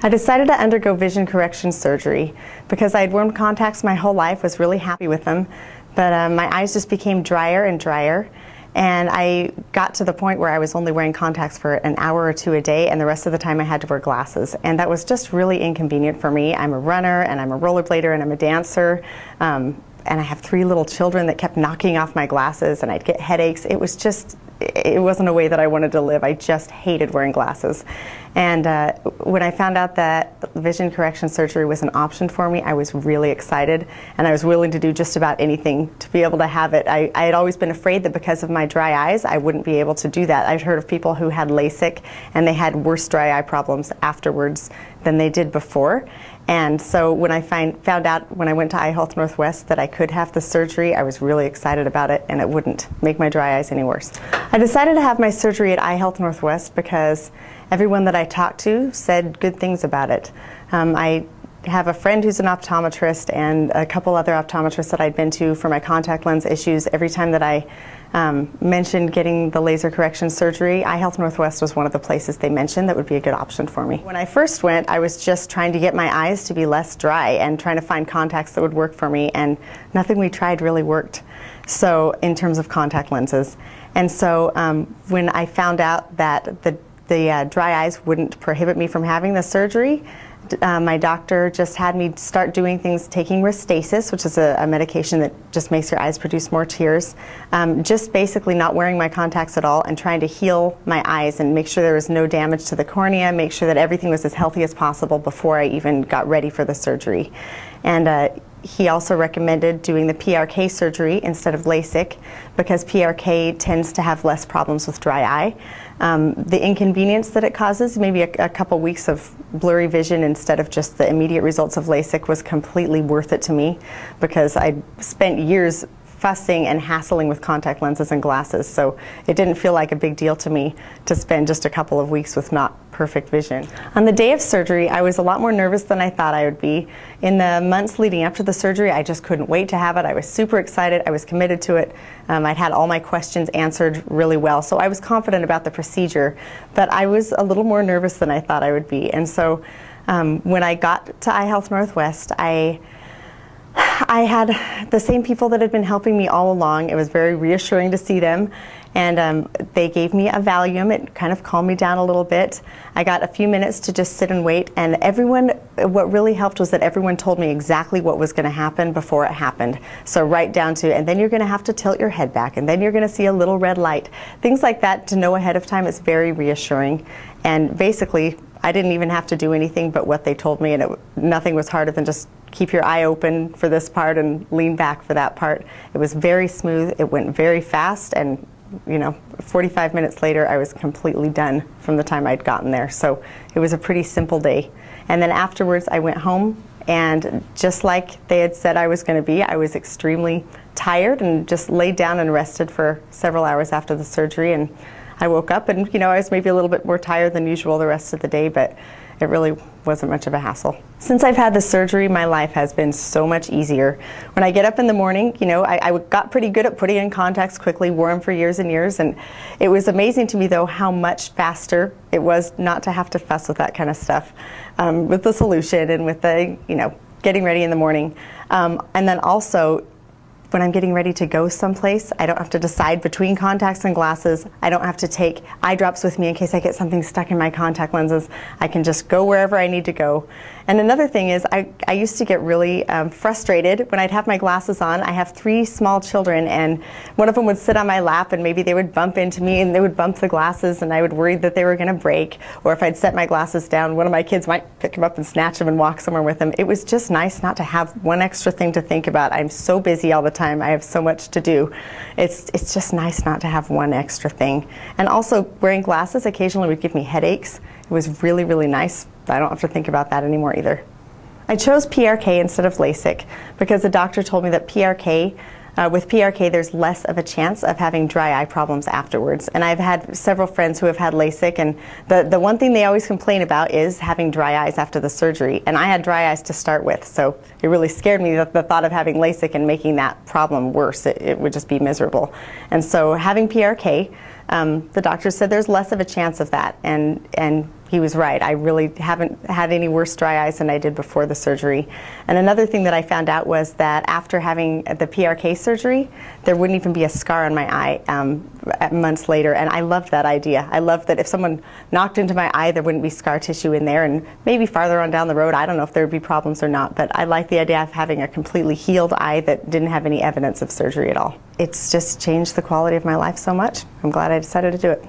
I decided to undergo vision correction surgery because I'd worn contacts my whole life, was really happy with them, but my eyes just became drier and drier, and I got to the point where I was only wearing contacts for an hour or two a day, and the rest of the time I had to wear glasses, and that was just really inconvenient for me. I'm a runner, and I'm a rollerblader, and I'm a dancer, and I have 3 little children that kept knocking off my glasses, and I'd get headaches. It wasn't a way that I wanted to live. I just hated wearing glasses. And when I found out that vision correction surgery was an option for me, I was really excited, and I was willing to do just about anything to be able to have it. I had always been afraid that because of my dry eyes, I wouldn't be able to do that. I'd heard of people who had LASIK, and they had worse dry eye problems afterwards than they did before. And so when I found out when I went to Eye Health Northwest that I could have the surgery, I was really excited about it, and it wouldn't make my dry eyes any worse. I decided to have my surgery at Eye Health Northwest because everyone that I talked to said good things about it. I have a friend who's an optometrist and a couple other optometrists that I'd been to for my contact lens issues. Every time that I mentioned getting the laser correction surgery, Eye Health Northwest was one of the places they mentioned that would be a good option for me. When I first went, I was just trying to get my eyes to be less dry and trying to find contacts that would work for me, and nothing we tried really worked, so in terms of contact lenses. And so when I found out that the dry eyes wouldn't prohibit me from having the surgery, my doctor just had me start doing things, taking Restasis, which is a medication that just makes your eyes produce more tears, just basically not wearing my contacts at all and trying to heal my eyes and make sure there was no damage to the cornea, make sure that everything was as healthy as possible before I even got ready for the surgery. And he also recommended doing the PRK surgery instead of LASIK because PRK tends to have less problems with dry eye. The inconvenience that it causes, maybe a couple weeks of blurry vision instead of just the immediate results of LASIK, was completely worth it to me because I spent years fussing and hassling with contact lenses and glasses, so it didn't feel like a big deal to me to spend just a couple of weeks with not perfect vision. On the day of surgery, I was a lot more nervous than I thought I would be. In the months leading up to the surgery, I just couldn't wait to have it. I was super excited. I was committed to it. I'd had all my questions answered really well, so I was confident about the procedure, but I was a little more nervous than I thought I would be. And so when I got to Eye Health Northwest, I had the same people that had been helping me all along. It was very reassuring to see them, and they gave me a Valium. It kind of calmed me down a little bit. I got a few minutes to just sit and wait, and what really helped was that everyone told me exactly what was going to happen before it happened. So right down to, and then you're going to have to tilt your head back, and then you're going to see a little red light. Things like that to know ahead of time is very reassuring, and basically I didn't even have to do anything but what they told me, and nothing was harder than just keep your eye open for this part and lean back for that part. It was very smooth, it went very fast, and 45 minutes later I was completely done from the time I'd gotten there. So it was a pretty simple day. And then afterwards I went home, and just like they had said I was going to be, I was extremely tired and just laid down and rested for several hours after the surgery. And I woke up and I was maybe a little bit more tired than usual the rest of the day, but it really wasn't much of a hassle. Since I've had the surgery, my life has been so much easier. When I get up in the morning, I got pretty good at putting in contacts quickly, wore them for years and years, and it was amazing to me though how much faster it was not to have to fuss with that kind of stuff, with the solution and with the, getting ready in the morning. And then also, when I'm getting ready to go someplace, I don't have to decide between contacts and glasses. I don't have to take eye drops with me in case I get something stuck in my contact lenses. I can just go wherever I need to go. And another thing is, I used to get really frustrated when I'd have my glasses on. I have 3 small children, and one of them would sit on my lap, and maybe they would bump into me, and they would bump the glasses, and I would worry that they were going to break. Or if I'd set my glasses down, one of my kids might pick them up and snatch them and walk somewhere with them. It was just nice not to have one extra thing to think about. I'm so busy all the time. I have so much to do. It's just nice not to have one extra thing. And also, wearing glasses occasionally would give me headaches. It was really, really nice. I don't have to think about that anymore either. I chose PRK instead of LASIK because the doctor told me that with PRK there's less of a chance of having dry eye problems afterwards. And I've had several friends who have had LASIK, and the one thing they always complain about is having dry eyes after the surgery. And I had dry eyes to start with, so it really scared me, the thought of having LASIK and making that problem worse. It would just be miserable. And so having PRK, the doctor said there's less of a chance of that, and he was right. I really haven't had any worse dry eyes than I did before the surgery. And another thing that I found out was that after having the PRK surgery, there wouldn't even be a scar on my eye months later, and I loved that idea. I loved that if someone knocked into my eye, there wouldn't be scar tissue in there, and maybe farther on down the road, I don't know if there would be problems or not, but I like the idea of having a completely healed eye that didn't have any evidence of surgery at all. It's just changed the quality of my life so much. I'm glad I decided to do it.